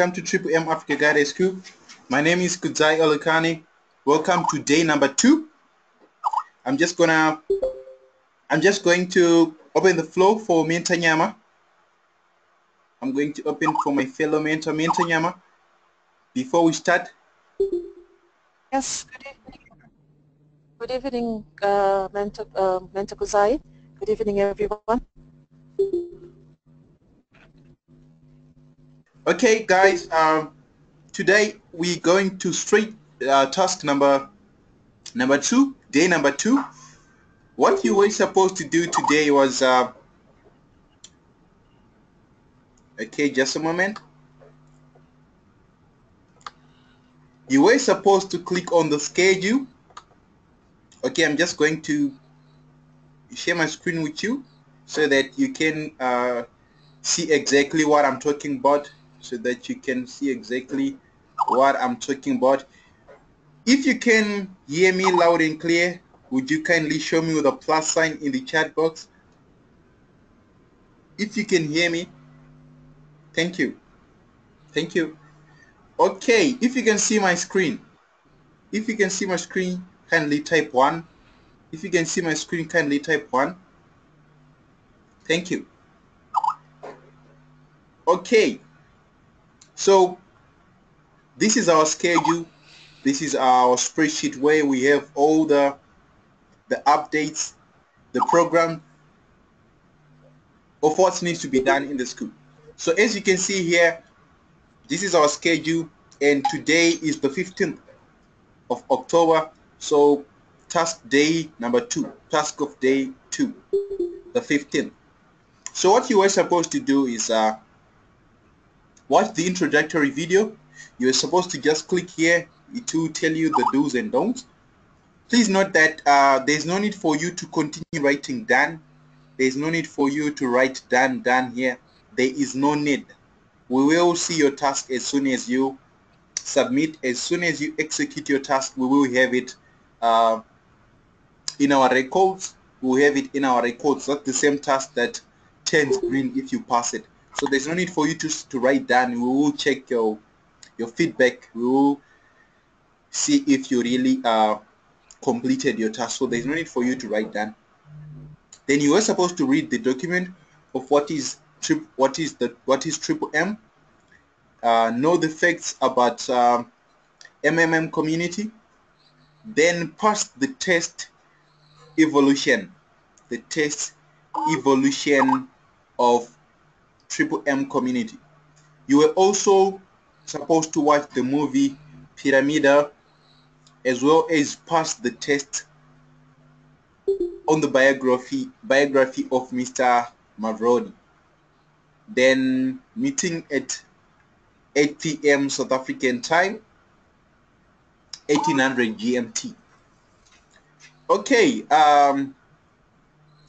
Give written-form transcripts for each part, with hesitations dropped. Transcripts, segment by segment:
welcome to Triple M Africa Guidance School. My name is Kudzai Olakani. Welcome to day number 2. I'm just going to open the floor for Mentor Nyama. I'm going to open for my fellow mentor, Mentor Nyama. Before we start. Yes, good evening. Good evening, Mentor Kudzai. Good evening, everyone. Okay, guys. Today we're going to straight task number 2, day number 2. What you were supposed to do today was okay, just a moment. You were supposed to click on the schedule. Okay, I'm just going to share my screen with you so that you can see exactly what I'm talking about, If you can hear me loud and clear, would you kindly show me with a plus sign in the chat box? If you can hear me, thank you. Thank you. Okay, if you can see my screen, kindly type 1. If you can see my screen, kindly type 1. Thank you. Okay, so this is our schedule. This is our spreadsheet where we have all the updates, the program of what needs to be done in the school. So as you can see here, this is our schedule, and today is the 15th of October. So task day number 2, task of day 2, the 15th. So what you were supposed to do is watch the introductory video. You're supposed to just click here to tell you the do's and don'ts. Please note that there's no need for you to continue writing done. There's no need for you to write done here. There is no need. We will see your task as soon as you submit. As soon as you execute your task, we will have it in our records. We'll have it in our records. That's the same task that turns green if you pass it. So there's no need for you to write done. We will check your feedback. We will see if you really completed your task. So there's no need for you to write done. Then you are supposed to read the document of what is Triple M. Know the facts about MMM community. Then pass the test evolution. The test evolution of Triple M community. You were also supposed to watch the movie Pyramida, as well as pass the test on the biography of Mr. Mavrodi. Then meeting at 8 p.m. South African time, 1800 GMT. Okay,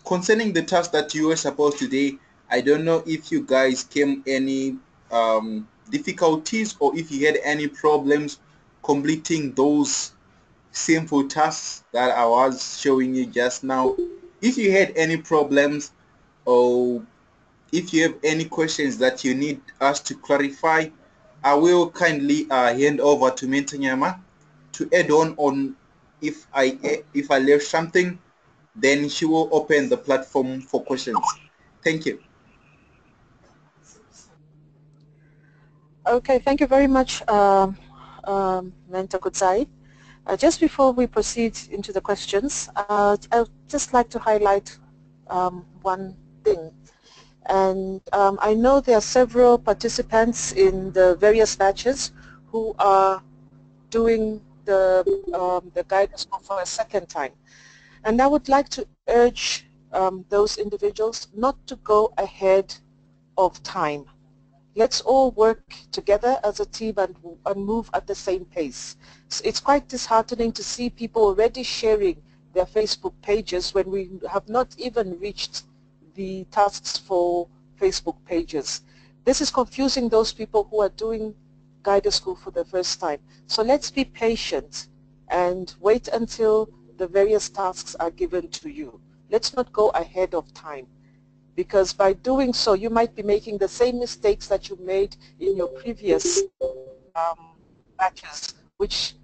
concerning the task that you were supposed to do, I don't know if you guys came any difficulties or if you had any problems completing those simple tasks that I was showing you just now. If you had any problems or if you have any questions that you need us to clarify, I will kindly hand over to Mentor Nyama to add on if I left something. Then she will open the platform for questions. Thank you. Okay, thank you very much, Mentor Kudzai. Just before we proceed into the questions, I'd just like to highlight one thing. And I know there are several participants in the various batches who are doing the guidance for a second time. And I would like to urge those individuals not to go ahead of time. Let's all work together as a team and move at the same pace. So it's quite disheartening to see people already sharing their Facebook pages when we have not even reached the tasks for Facebook pages. This is confusing those people who are doing Guidance School for the first time. So let's be patient and wait until the various tasks are given to you. Let's not go ahead of time. because by doing so, you might be making the same mistakes that you made in your previous batches, which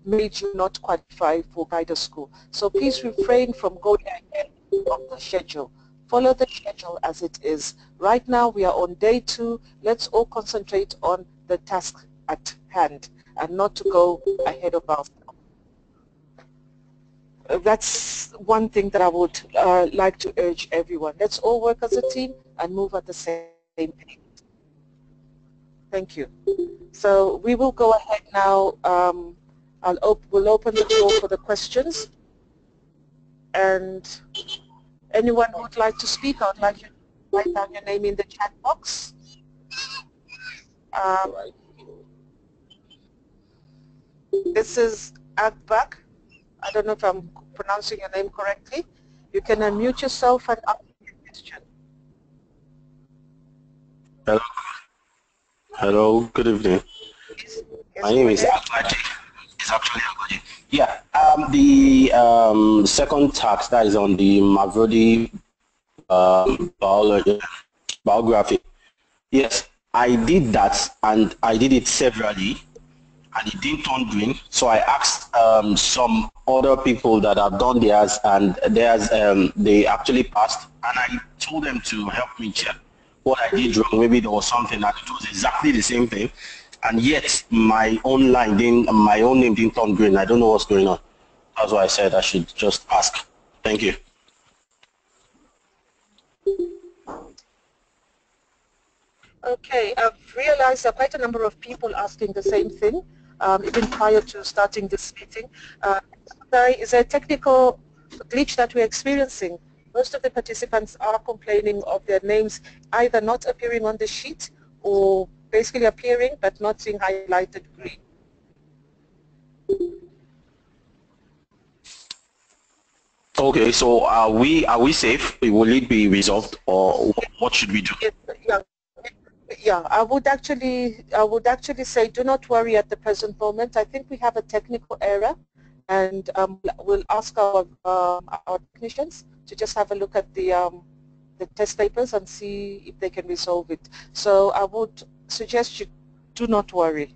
made you not qualify for guidance school. So please refrain from going ahead of the schedule. Follow the schedule as it is. Right now we are on day 2. Let's all concentrate on the task at hand and not to go ahead of ourselves. That's one thing that I would like to urge everyone. Let's all work as a team and move at the same pace. Thank you. So we will go ahead now. We'll open the floor for the questions. And anyone who would like to speak, I would like you to write down your name in the chat box. This is Agbak. I don't know if I'm pronouncing your name correctly. You can unmute yourself and ask your question. Hello. Hello, good evening. Yes, My name is Agbaji. It's actually Agbaji. Yeah, the second task that is on the Mavrodi biography. Yes, I did that and I did it severally and it didn't turn green. So I asked some other people that have done theirs and theirs, they actually passed, and I told them to help me check what I did wrong. Maybe there was something that it was exactly the same thing, and yet my own name didn't turn green. I don't know what's going on. That's why I said I should just ask. Thank you. Okay, I've realized there are quite a number of people asking the same thing, even prior to starting this meeting. Is there a technical glitch that we're experiencing? Most of the participants are complaining of their names either not appearing on the sheet or basically appearing but not being highlighted green. Okay, so are we safe? Will it be resolved, or what should we do? Yeah, I would actually say do not worry at the present moment. I think we have a technical error, and we'll ask our technicians to just have a look at the test papers and see if they can resolve it. So I would suggest you do not worry.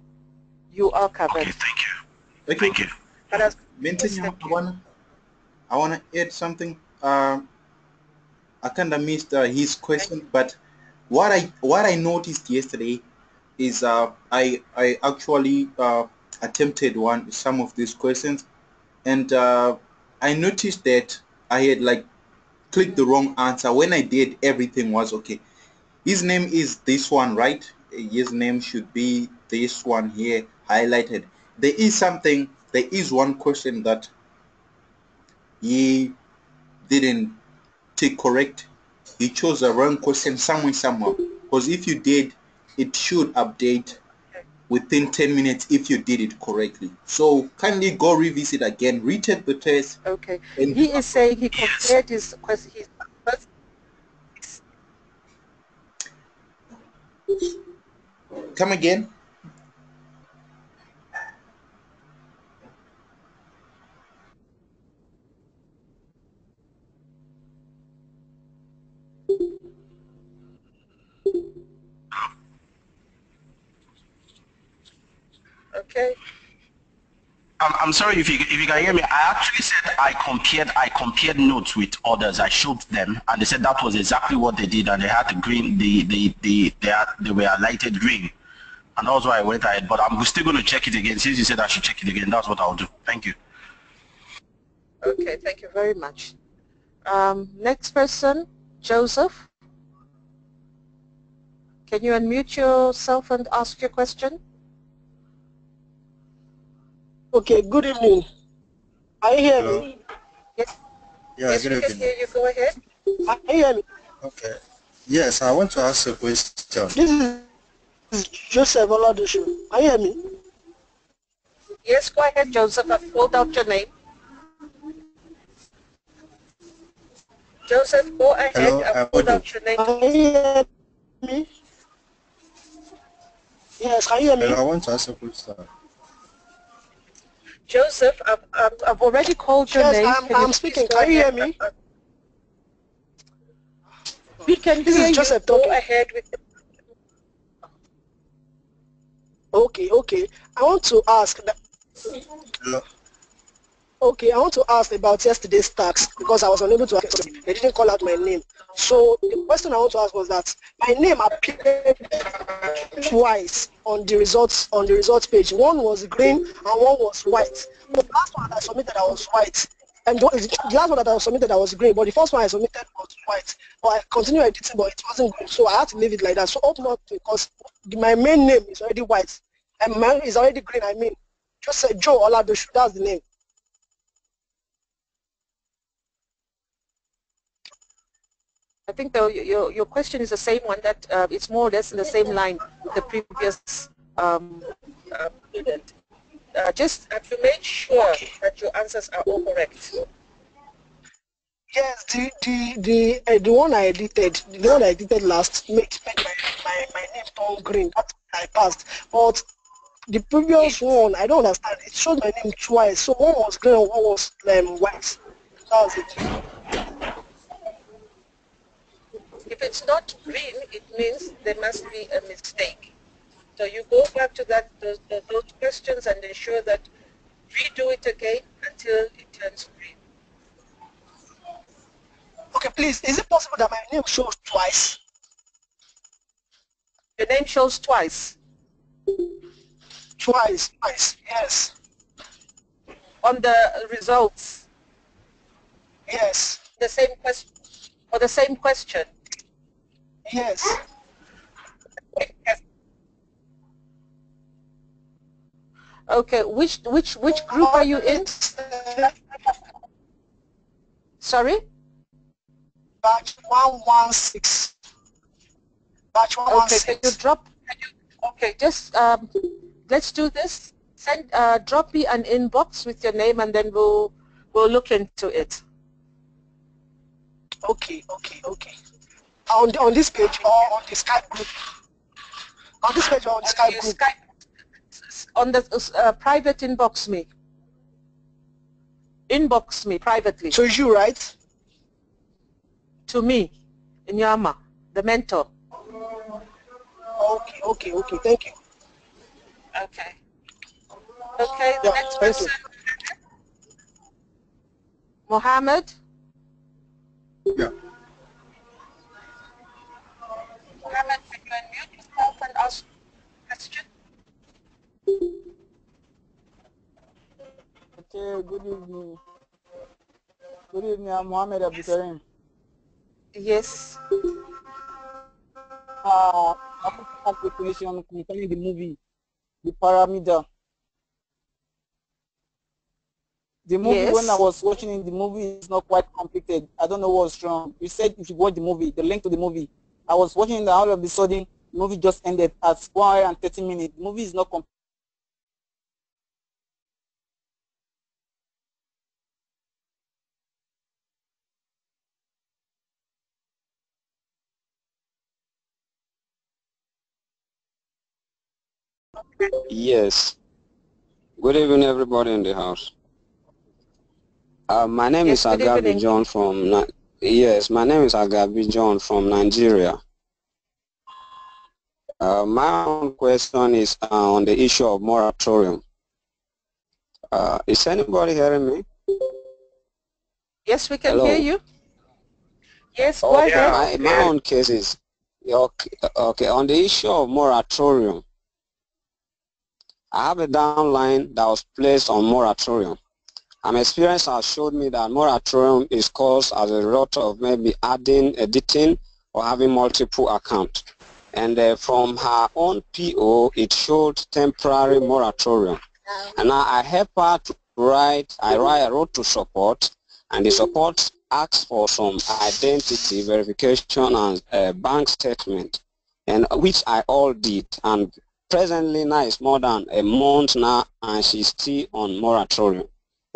You are covered. Okay, thank you. Okay. Thank you. Minton, I wanna add something. I kind of missed his question, but what I noticed yesterday is I actually attempted some of these questions, and I noticed that I had like clicked the wrong answer. When I did, everything was okay. His name is this one, right? His name should be this one here highlighted. There is one question that he didn't take correct. He chose the wrong question somewhere. Because if you did, it should update within 10 minutes if you did it correctly. So kindly go revisit again, retake the test. Okay. He is saying he compared his question. Come again. Okay. I'm sorry if you can hear me. I actually said I compared notes with others. I showed them, and they said that was exactly what they did, and they had the green. They were lighted green, and that's why I went ahead. But I'm still going to check it again. Since you said I should check it again, that's what I'll do. Thank you. Okay, thank you very much. Next person, Joseph. Can you unmute yourself and ask your question? Okay, good evening. Are you hear me? Yes. Yeah, Yes, good we can evening. hear you. Go ahead. Are you hear me? Okay. Yes, I want to ask a question. This is Joseph Oladosho. Are you hear me? Yes, go ahead, Joseph. I've called out your name. Joseph, go ahead. Hello, I've called out your name. Are you hear me? Yes, can you hear me? Hello, I want to ask a question. Joseph, I've already called your name. Yes, I'm speaking. Can you hear me? We can This hear is you. Joseph Go talking. ahead with the... Okay. I want to ask that. Hello. Okay, I want to ask about yesterday's tax because I was unable to access it. They didn't call out my name. So the question I want to ask was that my name appeared twice on the results page. One was green and one was white. The last one that I submitted I was white. And the last one that I submitted I was green, but the first one I submitted was white. But I continued editing, but it wasn't green, so I had to leave it like that. So hope not, because my main name is already white and mine is already green. I mean, just say Joe Oladoshu. That's the name. I think your question is the same one, that it's more or less in the same line with the previous student. Just have you made sure that your answers are all correct? Yes, the one I edited last made my name turn green. That I passed. But the previous one, I don't understand. It showed my name twice. So one was green and one was white. That was it. If it's not green, it means there must be a mistake. So you go back to those questions and ensure that redo it again until it turns green. Okay, please, is it possible that my name shows twice? Your name shows twice. Twice, yes. On the results? Yes. The same question? Or the same question? Yes. Yes. Okay, which group are you in? Sorry? Batch 116. Batch 116. Okay, can you drop? Okay, just let's do this. Send drop me an inbox with your name, and then we'll look into it. Okay. On this page or on the Skype group? On this page or on the Skype group? On the private inbox me. Inbox me privately. So it's you, right? To me, Inyama, the mentor. Okay. Thank you. Okay. Okay, the next person. Mohammed? Yeah. Mohammed, can you unmute yourself and ask a question? Okay, good evening. Good evening, I'm Mohammed Abdulkarim. Yes. I want to ask a question concerning the movie, The Pyramida. The movie, Yes. when I was watching it, the movie is not quite completed. I don't know what's wrong. You said if you watch the movie, the link to the movie. I was watching it, all of a sudden, the movie just ended at 1 hour and 30 minutes. The movie is not complete. Yes. Good evening, everybody in the house. My name is Good Agabi evening. John from. Yes, my name is Agabi John from Nigeria. My own question is on the issue of moratorium. Is anybody hearing me? Yes, we can Hello? hear you. Yes, go ahead. My own case is okay. On the issue of moratorium, I have a downline that was placed on moratorium. My experience has showed me that moratorium is caused as a result of maybe adding, editing, or having multiple accounts. And from her own PO, it showed temporary moratorium. And now I help her to write. I wrote to support, and the support asked for some identity verification and bank statement, and which I all did. And presently now it's more than a month now, and she's still on moratorium.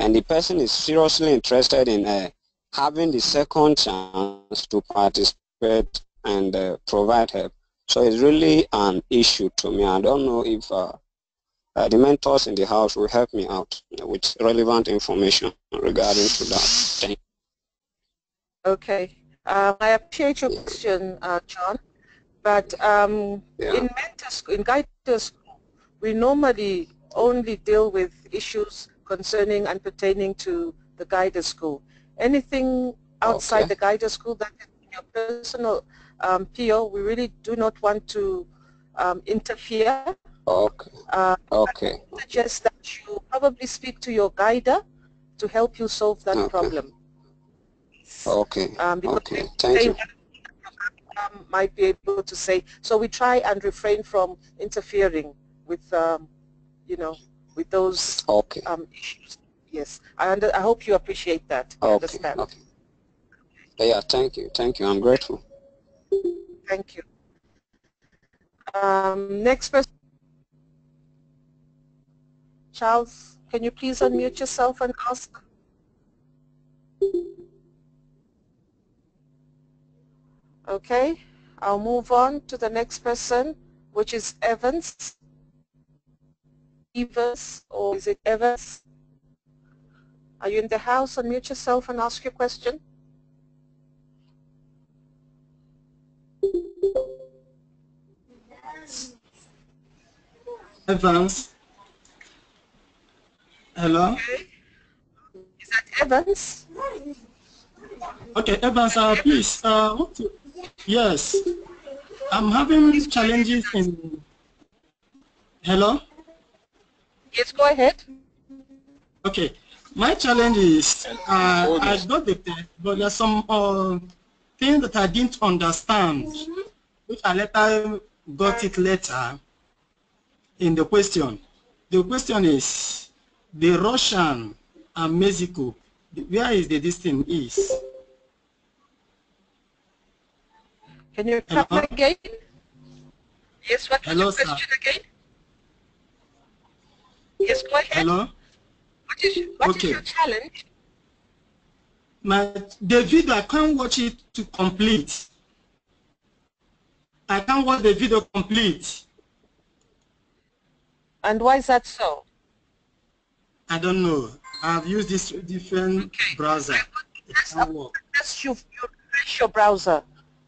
And the person is seriously interested in having the second chance to participate and provide help. So it's really an issue to me. I don't know if the mentors in the house will help me out with relevant information regarding to that. Thank you. Okay. I appreciate your question, John, but in mentor school, in guidance school, we normally only deal with issues concerning and pertaining to the guidance school. Anything outside the guidance school that is your personal PO, we really do not want to interfere. Okay. Okay. I suggest that you probably speak to your guider to help you solve that problem. Okay. Because Okay. Thank you. Might be able to say, so we try and refrain from interfering with, you know, with those issues. Yes, I hope you appreciate that. I understand. Okay. Yeah, thank you. Thank you. I'm grateful. Thank you. Next person. Charles, can you please unmute yourself and ask? Okay, I'll move on to the next person, which is Evans. Evans, or is it Evans? Are you in the house? Unmute yourself and ask your question. Evans. Hello? Okay. Is that Evans? Okay, Evans, please. Yes. I'm having challenges in... Hello? Yes, go ahead. Okay. My challenge is, I got the test, but there's some things that I didn't understand, which I later got it later in the question. The question is, the Russian and Mexico, where is the distance is? Can you come again? Yes, what was Hello, your question again? Yes, go ahead. Hello? What is your challenge? The video, I can't watch it to complete. I can't watch the video complete. And why is that so? I don't know. I've used this different browser. It can't work. You refresh your browser.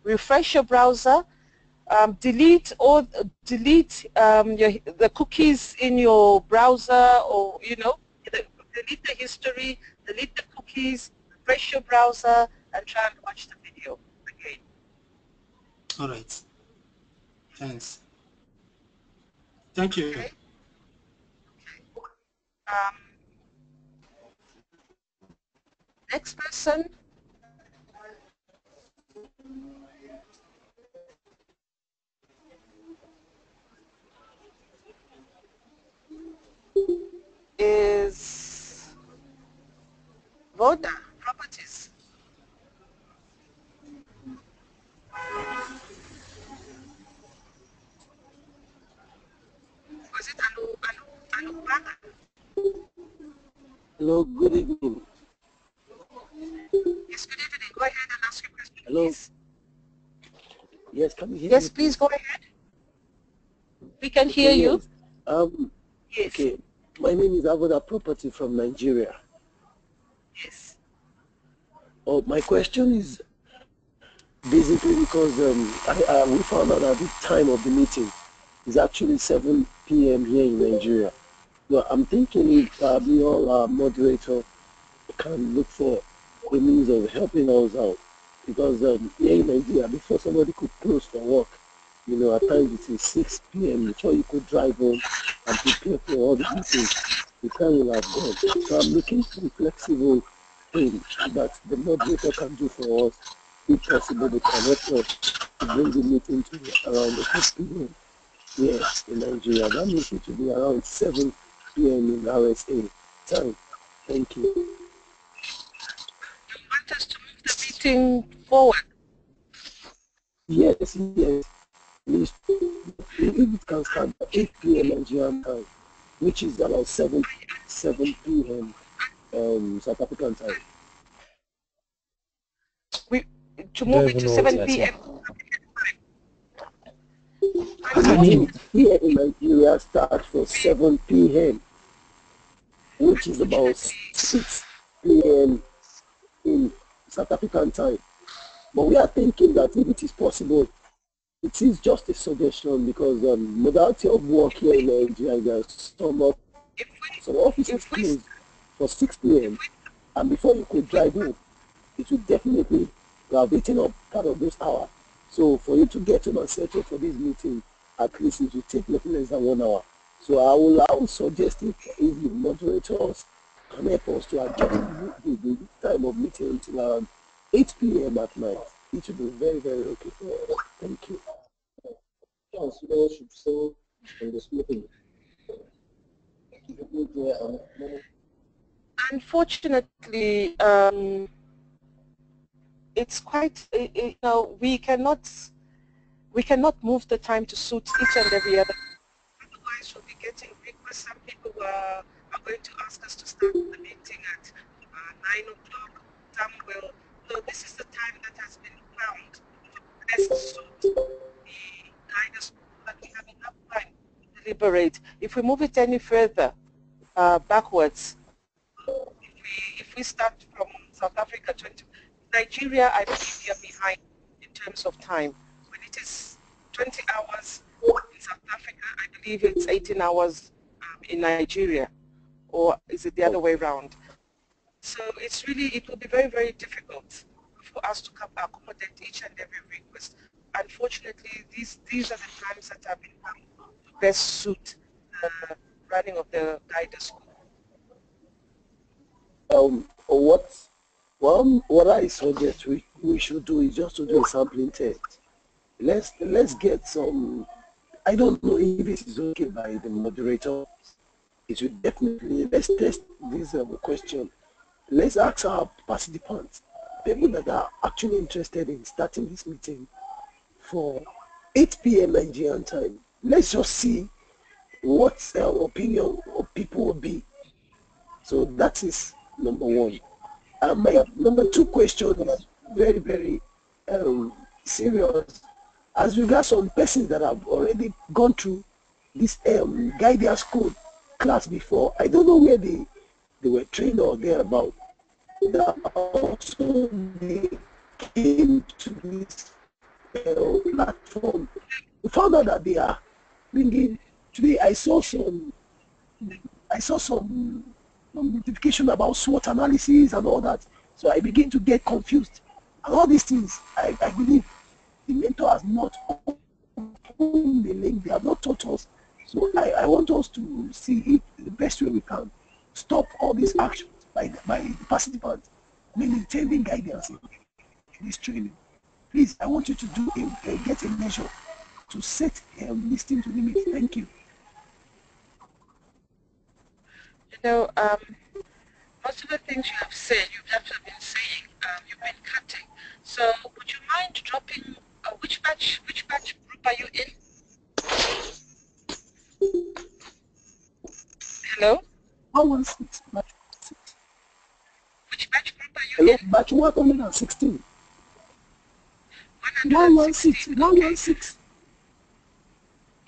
Refresh your browser. Delete the cookies in your browser, or delete the history, delete the cookies, refresh your browser, and try and watch the video again. All right. Thanks. Thank you. Okay. Next person. Is Voda Properties. Was it Anu Baka? Hello, good evening. Yes, good evening. Go ahead and ask your question, Hello. please. Yes, can you hear me? Yes, please go ahead. We can hear you. Yes. Okay, my name is Avoda Property from Nigeria. Yes. Oh, my question is basically because we found out that the time of the meeting is actually 7 p.m. here in Nigeria. So I'm thinking if the all moderator can look for a means of helping us out, because here in Nigeria, before somebody could close for work, at times it is 6 p.m. before you could drive home and prepare for all the meetings. The time will have gone. So I'm looking for a flexible thing that the moderator can do for us. If possible, they can help us to bring the meeting to around the 6 p.m. here in Nigeria. That means it will be around 7 p.m. in RSA time. Thank you. You want us to move the meeting forward? Yes. Please, if it can start at 8 p.m. Nigerian time, which is about 7 p.m. South African time. To move it to 7 p.m. I mean, here in Nigeria starts for 7 p.m., which is about 6 p.m. in South African time. But we are thinking that if it is possible, it is just a suggestion because modality of work here in Nigeria, there's some offices closed for 6 p.m. and before you could drive home, it will definitely have eaten up part of those hours. So for you to get home and settle for this meeting, at least it will take nothing less than 1 hour. So I will suggest if the moderators can help us to adjust the time of meeting until around 8 p.m. at night. It will be very, very okay for us. Thank you. Unfortunately, it's quite, you know, we cannot move the time to suit each and every other. Otherwise, we'll be getting requests. Some people are going to ask us to start the meeting at 9 o'clock. Some will. So this is the time that has been found to best suit the guidance, but we have enough time to deliberate. If we move it any further backwards, if we start from South Africa to Nigeria, I believe we are behind in terms of time. When it is 20 hours in South Africa, I believe it's 18 hours in Nigeria, or is it the other way around? So it's really, it will be very, very difficult for us to accommodate each and every request. Unfortunately, these are the times that have been found to best suit the running of the guidance school. What I suggest we should do is just to do a sampling test. Let's get some. I don't know if it is okay by the moderator. It should definitely, let's test this question. Let's ask our participants, people that are actually interested in starting this meeting for 8 p.m. Nigerian time. Let's just see what opinion of people will be. So that is number one. My number two question is very, very serious. As regards some persons that have already gone through this guidance code class before, I don't know where they were trained or thereabout. Also, they came to this platform. We found out that they are bringing. Today, I saw some notification about SWOT analysis and all that. So I begin to get confused. And all these things, I believe the mentor has not opened the link. They have not taught us. So I want us to see if the best way we can stop all these actions by the participants, maintaining guidance in this training. Please, I want you to do get a measure to set listening to limit. Thank you. You know, most of the things you have said, you've definitely been saying, you've been cutting. So would you mind dropping which batch group are you in? Hello? 116. Which batch group are you in? Batch 116. 116. 116.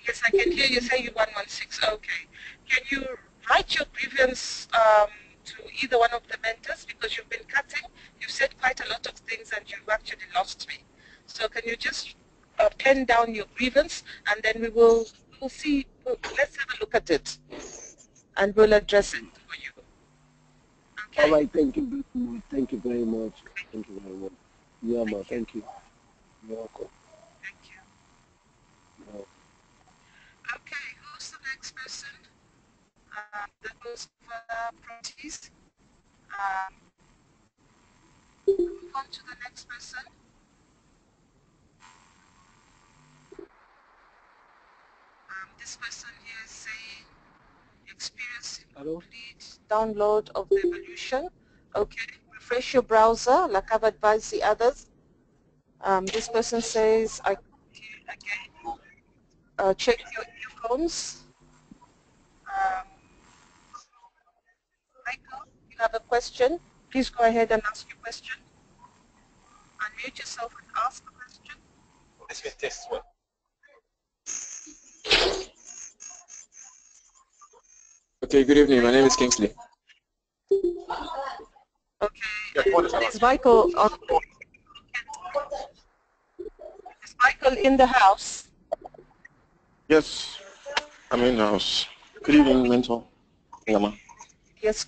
Yes, I can hear you say you 116. Okay. Can you write your grievance to either one of the mentors, because you've been cutting, you've said quite a lot of things and you've actually lost me. So can you just pen down your grievance, and then we'll see, let's have a look at it and we'll address it for you. Okay? All right, thank you. Thank you very much. Thank you very much. Yeah, ma, thank you. You're welcome. Thank you. Okay, who's the next person? That goes for properties. Move on to the next person. This person here is saying experience complete download of the evolution. Okay, refresh your browser like I've advised the others. This person says, I again, check your earphones. Michael, you have a question? Please go ahead and ask your question. Unmute yourself and ask a question. This is test one. Okay, good evening. My name is Kingsley. Okay, is Michael on? people in the house? Yes, I'm in the house. Good evening, Mentor. Yama. Yes,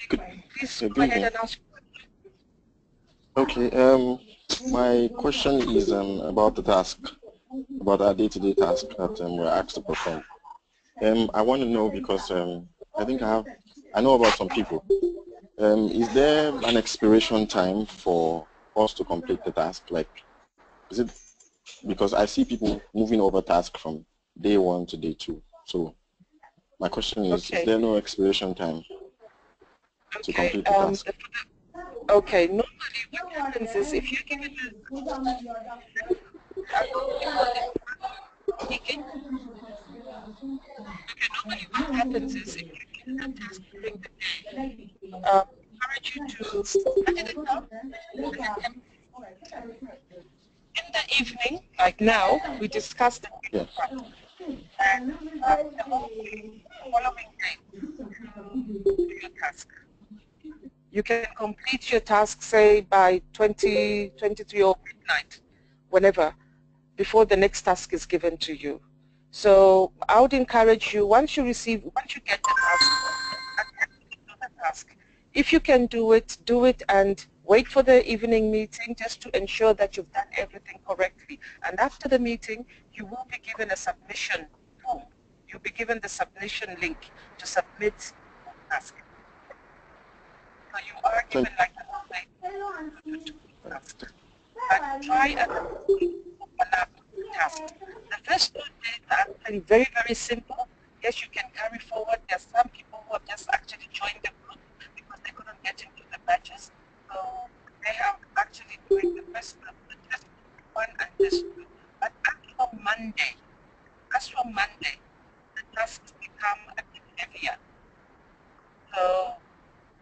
please go ahead and ask. Okay, my question is about the task, about our day-to-day task that we're asked to perform. I want to know because I know about some people. Is there an expiration time for us to complete the task? Like, is it, because I see people moving over task from day 1 to day 2. So my question is there no expiration time to complete the task? Okay, normally what happens is if you give it normally what happens is if you give the task during the day, encourage you to study the task. In the evening, like now, we discussed the and the following day, your task. You can complete your task, say, by 23 or midnight, whenever, before the next task is given to you. So I would encourage you, once you get the task, if you can do it and wait for the evening meeting just to ensure that you've done everything correctly. And after the meeting, you will be given a submission form. You'll be given the submission link to submit the task. So you are given like a task. But try and overlap tasks. The first 2 days are actually very, very simple. Yes, you can carry forward. There are some people who have just actually joined the group because they couldn't get into the batches. So they have actually doing the test 1 and test 2. But as from Monday, the tasks become a bit heavier. So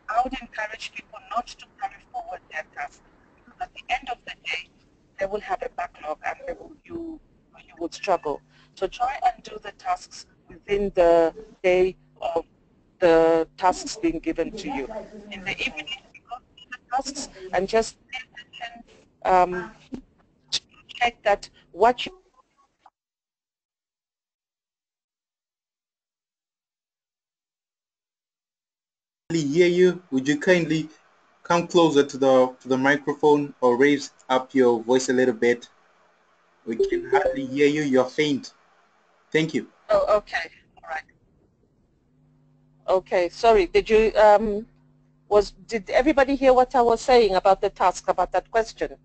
I would encourage people not to carry forward their tasks because at the end of the day, they will have a backlog and you would struggle. So try and do the tasks within the day of the tasks being given to you. In the evening, you go through the tasks and just check that what you hear you. Would you kindly come closer to the microphone or raise up your voice a little bit? We can hardly hear you. You're faint. Thank you. Oh, okay. All right. Okay. Sorry. Did you did everybody hear what I was saying about the task, about that question?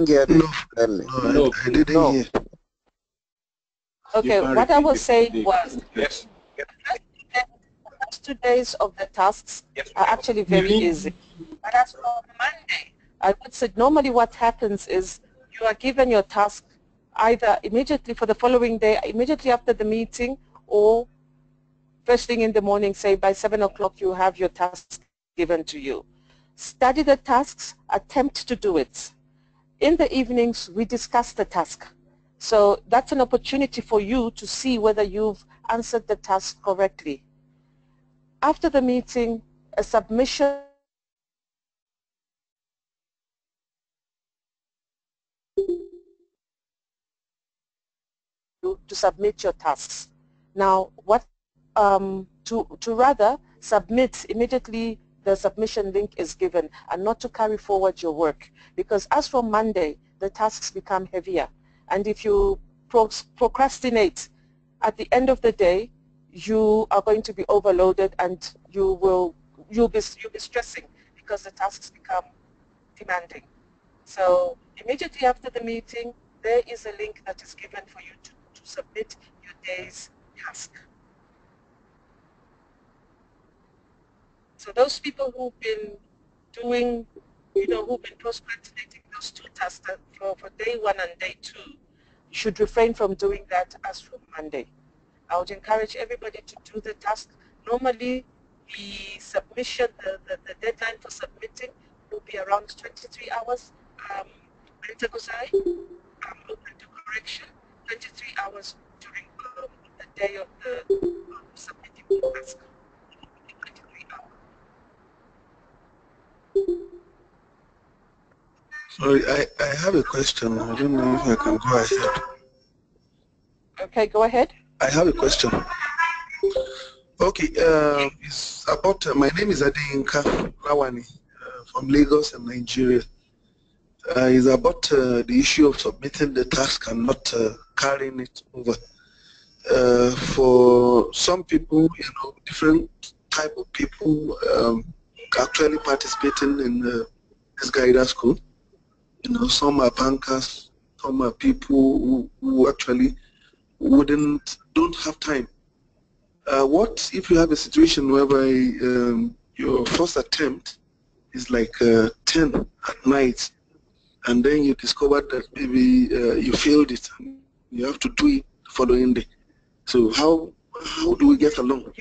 Yeah, no, I didn't hear. Okay, what I was saying was Yes. the first 2 days of the tasks are actually very easy. But as for Monday, I would say normally what happens is you are given your task either immediately for the following day, immediately after the meeting, or first thing in the morning, say by 7 o'clock you have your task given to you. Study the tasks, attempt to do it. In the evenings, we discuss the task. So that's an opportunity for you to see whether you've answered the task correctly. After the meeting, a submission to submit your tasks. Now, what to rather submit immediately the submission link is given and not to carry forward your work, because as from Monday, the tasks become heavier. And if you procrastinate, at the end of the day, you are going to be overloaded and you'll be stressing because the tasks become demanding. So immediately after the meeting, there is a link that is given for you to submit your day's task. So those people who've been doing, who've been procrastinating those 2 tasks for day 1 and day 2, should refrain from doing that as from Monday. I would encourage everybody to do the task. Normally, the submission, the deadline for submitting will be around 23 hours. Mr. Guzai, I'm open to correction. 23 hours during the day of the submitting the task. 23 hours. Sorry, I have a question. I don't know if I can go ahead. Okay, go ahead. I have a question. Okay, it's about, my name is Adeyinka Lawani from Lagos and Nigeria. It's about the issue of submitting the task and not carrying it over. For some people, different type of people actually participating in this guidance school. Some are bankers, some are people who actually don't have time. What if you have a situation whereby your first attempt is like 10 at night, and then you discover that maybe you failed it, and you have to do it the following day? So how do we get along?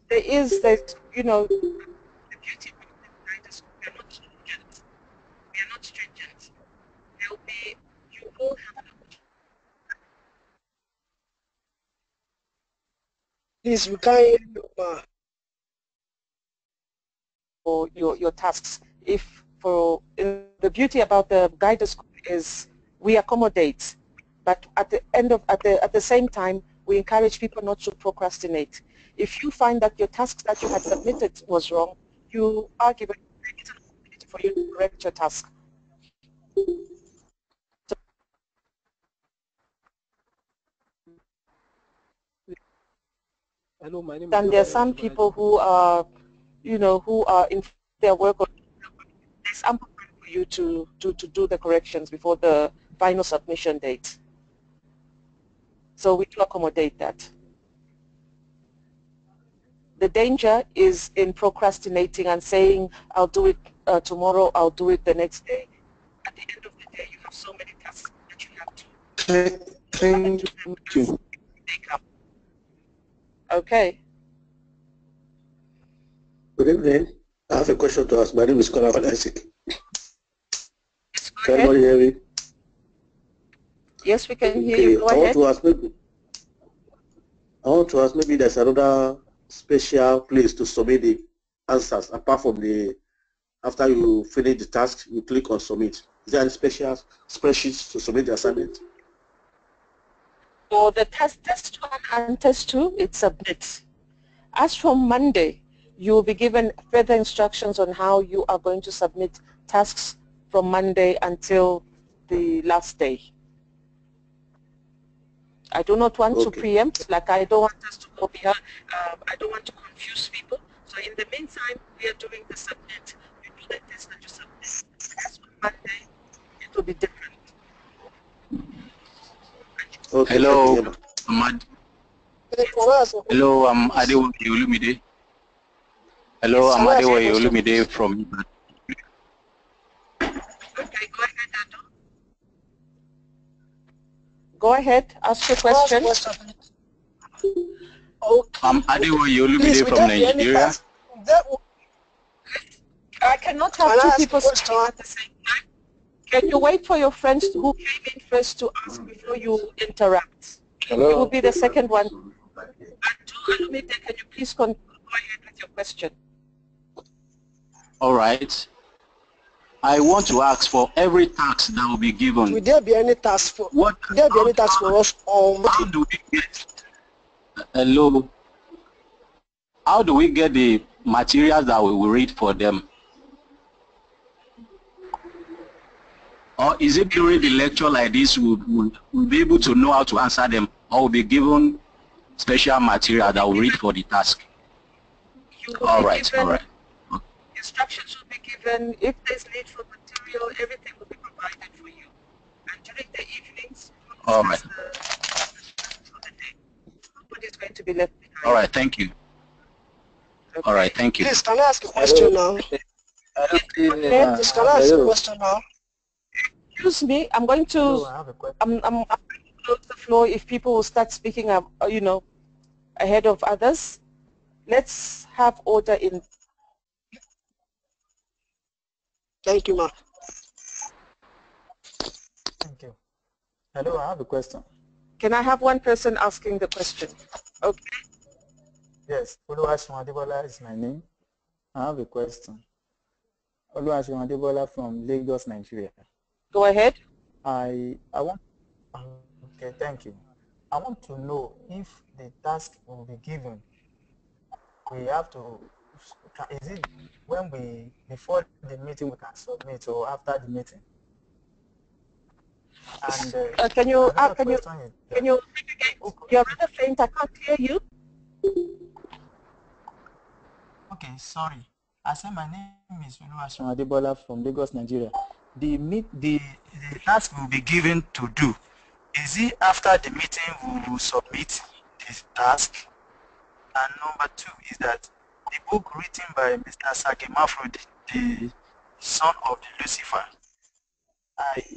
There is that, the beauty of the guidance, we are not stringent. We are not stringent. There'll be, you will have an opportunity. Please, we can't hear you. For your tasks. The beauty about the guidance is we accommodate, but at the same time we encourage people not to procrastinate. If you find that your tasks that you had submitted was wrong, you are given an opportunity for you to correct your task. Hello, my name is. And there are some people who are, who are in their work. There's ample time for you to do the corrections before the final submission date. So we do accommodate that. The danger is in procrastinating and saying, I'll do it tomorrow, I'll do it the next day. At the end of the day, you have so many tasks that you have to Thank you. take up. Okay. Good evening. I have a question to ask. My name is Conor Van Isaac. Can anybody hear me? Yes, we can hear you. Go ahead. I want to ask maybe there's another special place to submit the answers apart from after you finish the task, you click on submit. Is there any special spreadsheets to submit the assignment? For the test 1 and test 2, it submits. As from Monday, you will be given further instructions on how you are going to submit tasks from Monday until the last day. I do not want to preempt, like I don't want us to go behind, I don't want to confuse people. So in the meantime, we are doing the submit. You do the test that you submit. As from Monday, it will be different. Okay. Hello, Hello, I'm Adewoye Olumide. Hello, I'm Adewoye Olumide from. Okay, go ahead, Ado. Go ahead, ask your question. I'm Adewoye Olumide from Nigeria. I cannot have two people speaking at the same time. Can you wait for your friends who came in first to ask before you interrupt? Hello. You will be the second one. Olumide, can you please go ahead with your question? All right. I want to ask for every task that will be given. Will there be any task for? Will there be any task for us? How do we get? Hello. How do we get the materials that we will read for them? Or is it during the lecture like this we'll be able to know how to answer them, or we'll be given special material that will read for the task? All right. Instructions will be given. If there's need for material, everything will be provided for you. And during the evenings, all right. Nobody's going to be left behind. All right, thank you. Okay. All right, thank you. Please, can I ask a question now? Please, can I ask a question now? Excuse me, I'm going to. I'm going to close the floor if people will start speaking up, ahead of others. Let's have order in. Thank you, ma'am. Thank you. Hello, I have a question. Can I have one person asking the question? Okay. Yes, Oluwaseun Adebola is my name. I have a question. Oluwaseun Adebola from Lagos, Nigeria. Go ahead. I want. Okay, thank you. I want to know if the task will be given. We have to. Is it when we before the meeting we can submit or after the meeting? And can you is, you're rather faint. I can't hear you. Okay, sorry. I said my name is Oluwaseun Adebola from Lagos, Nigeria. The task will be given to do. Is it after the meeting we will submit this task? And number two is that the book written by Mr. Saki Mafrodi, the son of the Lucifer,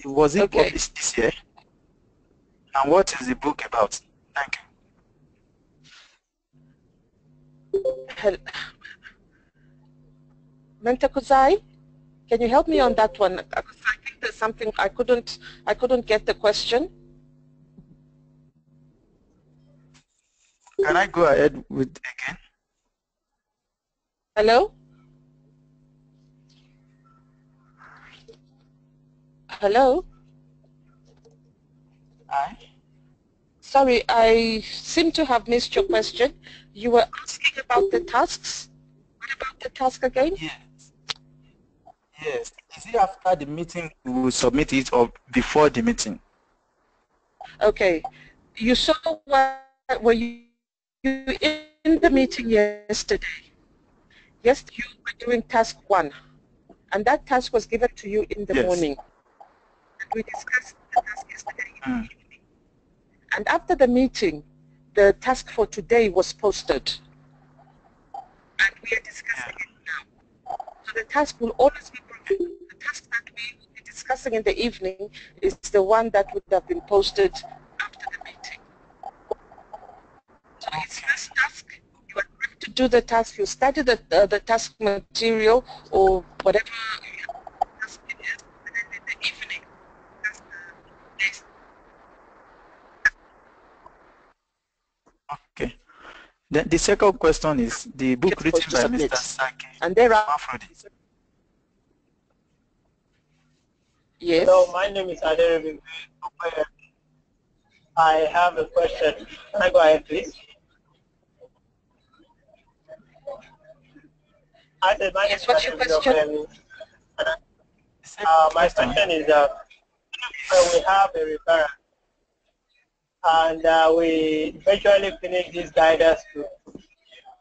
was it published this year? And what is the book about? Thank you. Mentor Kutsai, can you help me on that one? I think there's something I couldn't get the question. Can I go ahead with again? Hello? Hello? Hi. Sorry, I seem to have missed your question. You were asking about the tasks. What about the task again? Yes. Yes. Is it after the meeting we will submit it or before the meeting? Okay. You saw were you in the meeting yesterday? Yes, you were doing task 1. And that task was given to you in the morning. And we discussed the task yesterday in the evening. And after the meeting, the task for today was posted. And we are discussing it now. So the task will always be provided. The task that we will be discussing in the evening is the one that would have been posted after the meeting. So it's this task. You are going to do the task. You study the task material or whatever task it is, and then in the evening, that's the next. Okay. Then the second question is the book written by Mr. Saki Mafrodi. Yes. Hello, my name is Adere. I have a question. Can I go ahead, please? I said, my name is what's your question? My question is we have a referral and we eventually finish this guidance too.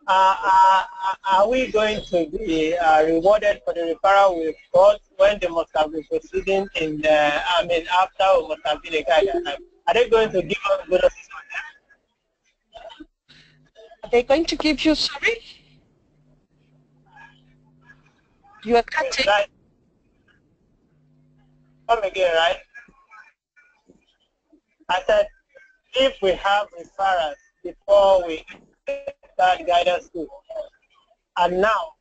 Are we going to be rewarded for the referral we've got when they must have been proceeding in the, after we must have been a guidance? Are they going to give us bonuses on that? Are they going to give you, sorry? You are cutting. Right. Come again, right? I said, if we have referrals before we start guidance too, and now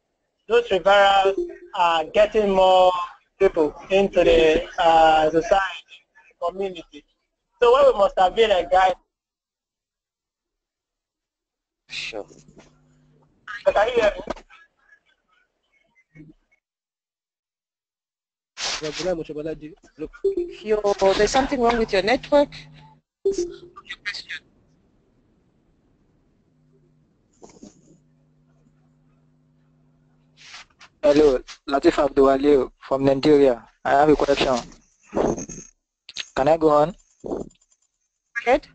those referrals are getting more people into the society, community. So when we must have been a guide. Sure. Can you hear me? There's something wrong with your network. Hello, Latif Abdulwali from Nigeria. I have a question. Can I go on? Go ahead.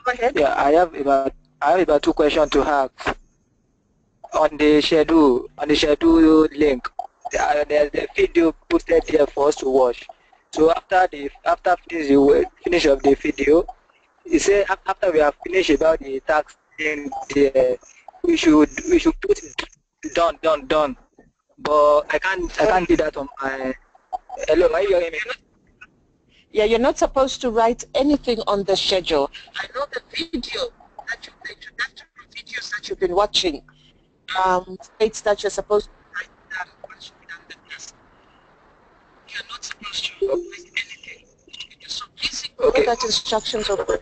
Go ahead. Yeah, I have about 2 questions to ask. On the schedule link, there's the video posted there for us to watch. So after finish of the video, you say after we have finished about the task in the, we should put done. But I can't do that on my. Hello, are you hearing me? Yeah, you're not supposed to write anything on the schedule. I know the video that the introductory videos that you've been watching states that you're supposed to write down what should be done the test. You're not supposed to write anything. So please ignore that instructions of the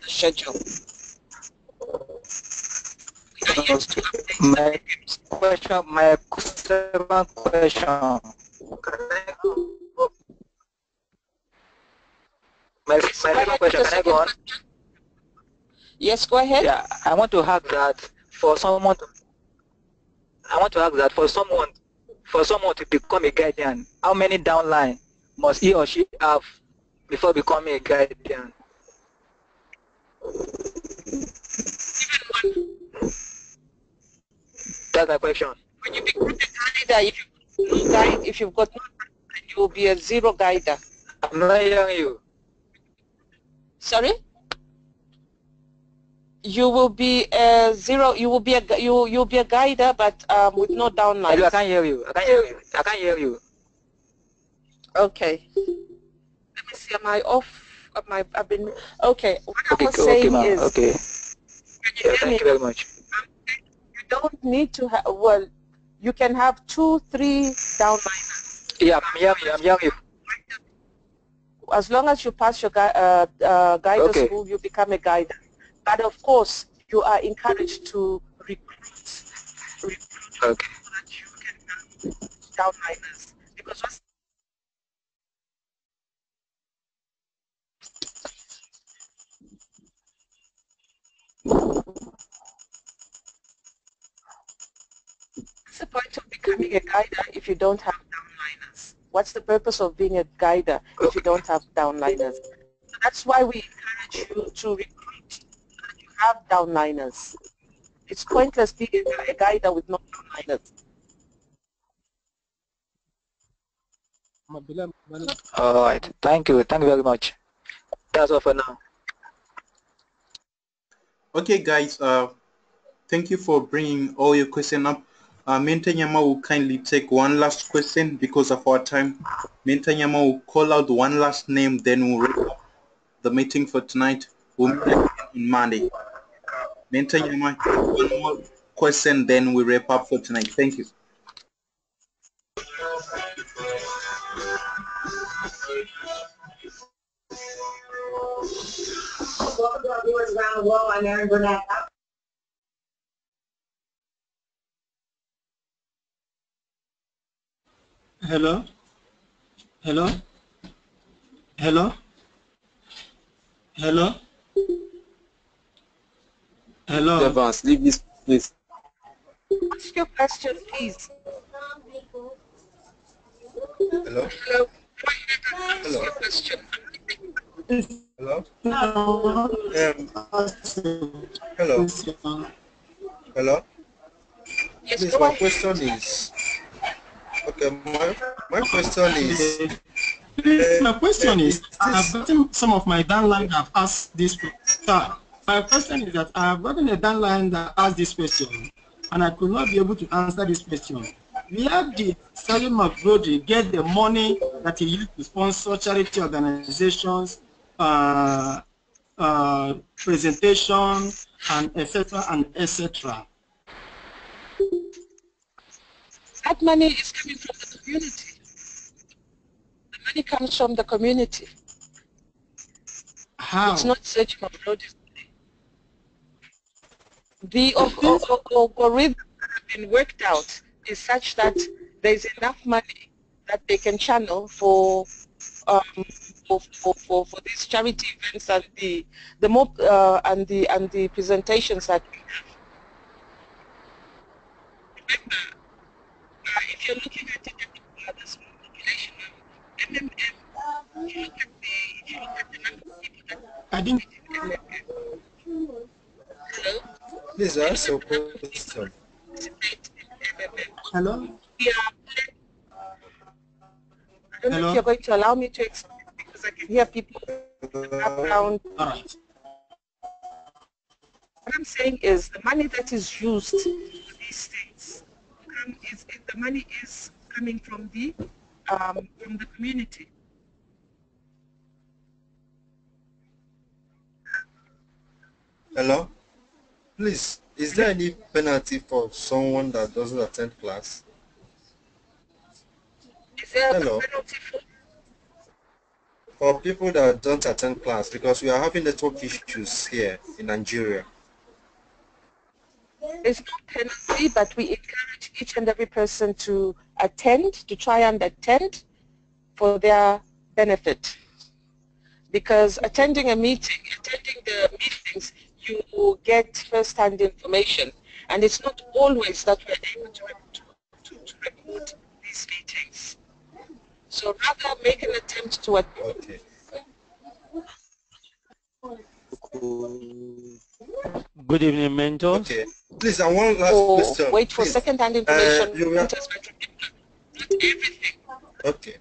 schedule. My second question. My second question, can I go on? Yes, go ahead. Yeah, I want to ask that for someone to become a guardian, how many downline must he or she have before becoming a guardian? That's my question. When you become a guider, if you've got no guide, you will be a zero guider. I'm not hearing you. Sorry? You will be a zero. You will be a you'll be a guider, but with no downlines. Hello, I can't hear you. I can't hear you. Okay. Let me see. Am I off? I've been. Okay. What I was saying is. Okay. Yeah, thank you very much. You don't need to have. Well, you can have 2, 3 downliners. Yeah, I'm hearing you. As long as you pass your guider school, you become a guider. But of course, you are encouraged to recruit so that you can have downliners. Because what's the point of becoming a guider if you don't have downliners? What's the purpose of being a guider if you don't have downliners? So that's why we encourage you to recruit so that you have downliners. It's pointless being a guider with no downliners. All right. Thank you. Thank you very much. That's all for now. Okay, guys. Thank you for bringing all your questions up. Mentor Nyama will kindly take one last question because of our time. Mentor Nyama will call out one last name, then we'll wrap up the meeting for tonight. We'll meet again on Monday. Mentor Nyama, one more question, then we wrap up for tonight. Thank you. Hello? Hello? Hello? Hello? Hello? Evans, leave this place. Ask your question, please. Hello? Hello? Hello? Hello? Hello? Hello? Yes, Please, my question is... Okay, my question is... Please, my question is, I have gotten some of my downline have asked this question. Sir, my question is that I have gotten a downline that asked this question, and I could not be able to answer this question. Where did Salim McGrody get the money that he used to sponsor charity organizations, presentation, and etc. and etc.? That money is coming from the community. The money comes from the community. How? It's not Serge McGrody's money. The algorithm that has been worked out is such that there's enough money that they can channel for these charity events and the mob and the presentations that we have. Remember, if you're looking at it at the small population of MMM, if you look at the number of people that I didn't. Hello? Please ask your question. Hello? Yeah. I don't know if you're going to allow me to explain because I can hear people around. All right. What I'm saying is the money that is used for these things, the money is coming from the community. Hello? Please, is there any penalty for someone that doesn't attend class? Is there Hello? a penalty For people that don't attend class, because we are having network issues here in Nigeria. There's no penalty, but we encourage each and every person to attend, to try and attend for their benefit. Because attending the meetings, you get first-hand information, and it's not always that we're able to record these meetings. So rather make an attempt to attend. Okay. Good evening, mentors. Okay. Please, and one last question. Wait for second-hand information. Okay.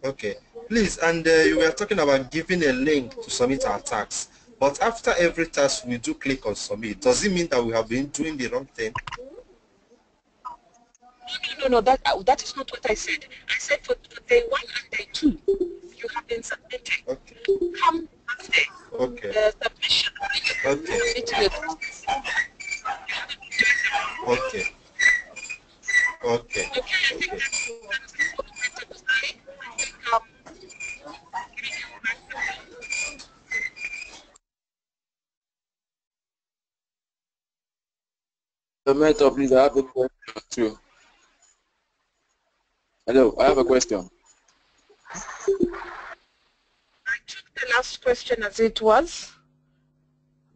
Okay. Please, and you were talking about giving a link to submit our tax. But after every task, we do click on submit. Does it mean that we have been doing the wrong thing? No, that is not what I said. I said for day 1 and day 2, you have been submitting. Okay. Come Monday, okay. The submission. Okay. Okay. Okay. Okay. The mentor, please, I have a question too. Hello, I have a question. I took the last question as it was,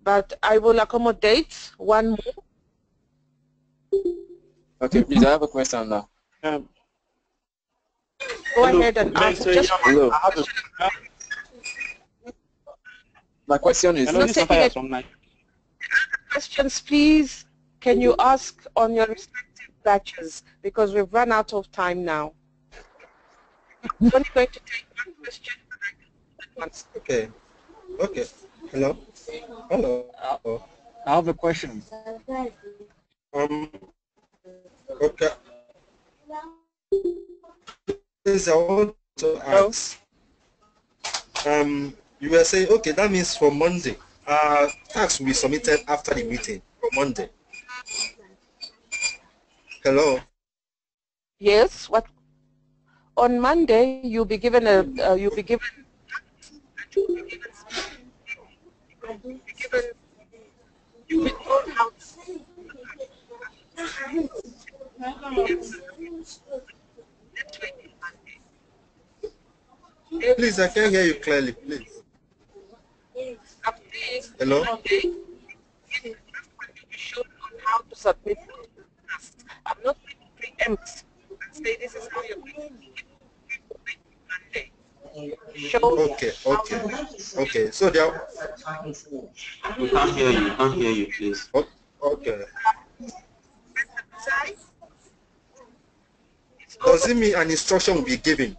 but I will accommodate one more. Okay, please, I have a question now. Go ahead and ask. Hello. My question is... Questions, please. Can you ask on your respective batches, because we've run out of time now. I'm only going to take one question at once. Okay. Okay. Hello. Hello. I have a question. Okay. Please, I want to ask. You were saying, okay, that means for Monday, tax will be submitted after the meeting for Monday. Hello. Yes. What? On Monday, you'll be given a. You'll be given. You'll be told how. Please, I can't hear you clearly, please. Hello? How to submit. I'm not going to preempt and say this is how you're going to do it. Okay, okay, okay. So there. We can't hear you. Can't hear you, please. Okay. Does it mean an instruction will be given?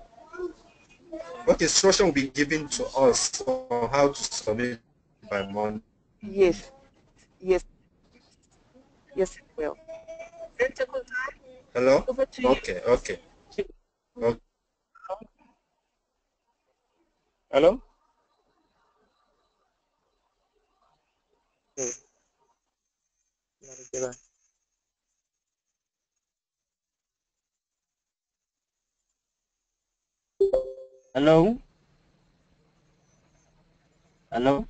What instruction will be given to us on how to submit by Monday? Yes, yes, yes, it will. Hello? Okay, okay. Okay. Hello? Hello? Hello?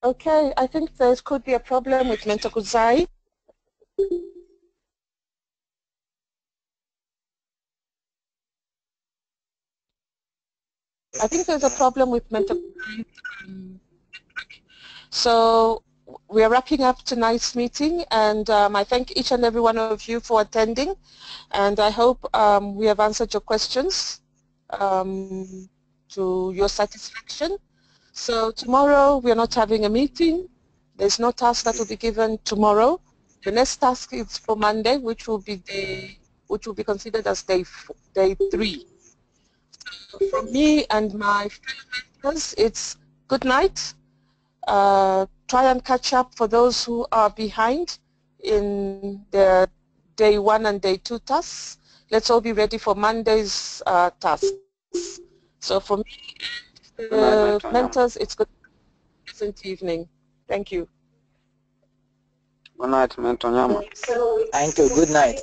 Okay, I think there could be a problem with Mentokuzai. I think there's a problem with Mentokuzai. So we are wrapping up tonight's meeting, and I thank each and every one of you for attending, and I hope we have answered your questions to your satisfaction. So tomorrow we are not having a meeting. There's no task that will be given tomorrow. The next task is for Monday, which will be considered as day 3. So from me and my fellow members, it's good night. Try and catch up for those who are behind in the day 1 and day 2 tasks. Let's all be ready for Monday's tasks. So for me and the mentors, it's good evening. Thank you. Good night, Mentor Nyama. Thank you. Good night.